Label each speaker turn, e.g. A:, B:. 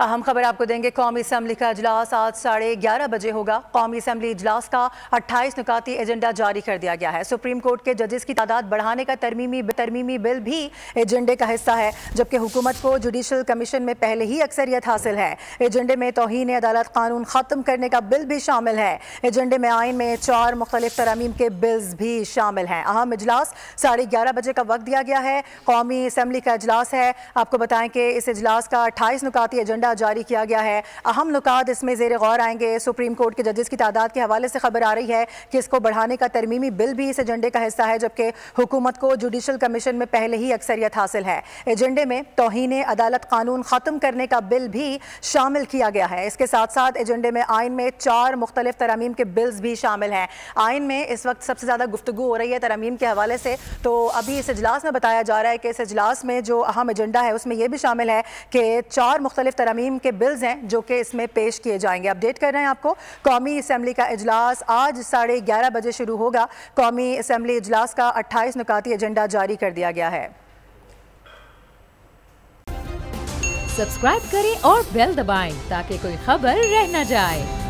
A: अहम खबर आपको देंगे। कौमी असम्बली का इजलास आज 11:30 बजे होगा। कौमी असम्बली इजलास का 28 नुकाती एजेंडा जारी कर दिया गया है। सुप्रीम कोर्ट के जजेस की तादाद बढ़ाने का तरमीमी बिल भी एजेंडे का हिस्सा है, जबकि हुकूमत को जुडिशल कमीशन में पहले ही अक्सरियत हासिल है। एजेंडे में तौहीन अदालत कानून खत्म करने का बिल भी शामिल है। एजेंडे में आइन में 4 मुख्तलिफ तरमीम के बिल्स भी शामिल हैं। अहम इजलास 11:30 बजे का वक्त दिया गया है। कौमी असम्बली का इजलास है। आपको बताएं कि इस इजलास का 28 नुकाती एजेंडा जारी किया गया है। अहम नुकात इसमें ज़ेर गौर आएंगे। सुप्रीम कोर्ट के जजेस की तादाद के हवाले से खबर आ रही है कि इसको बढ़ाने का तरमीमी बिल भी इस एजेंडे का हिस्सा है, जबकि हुकूमत को जुडिशल कमीशन में पहले ही अक्सरियत हासिल है। एजेंडे में तौहीन अदालत कानून खत्म करने का बिल भी शामिल किया गया है। इसके साथ साथ एजेंडे में आइन में 4 मुख्तलिफ तरमीम के बिल्स भी शामिल हैं। आइन में इस वक्त सबसे ज़्यादा गुफ्तगू हो रही है तरमीम के हवाले से, तो अभी इस इजलास में बताया जा रहा है कि इस इजलास में जो अहम एजेंडा है उसमें यह भी शामिल है कि 4 मुख्तलिफ तरमीम के बिल्स हैं जो कि इसमें पेश किए जाएंगे। अपडेट कर रहे हैं आपको। कौमी असम्बली का इजलास आज 11:30 बजे शुरू होगा। कौमी असम्बली इजलास का 28 नुकाती एजेंडा जारी कर दिया गया है।
B: सब्सक्राइब करें और बेल दबाएं ताकि कोई खबर रह न जाए।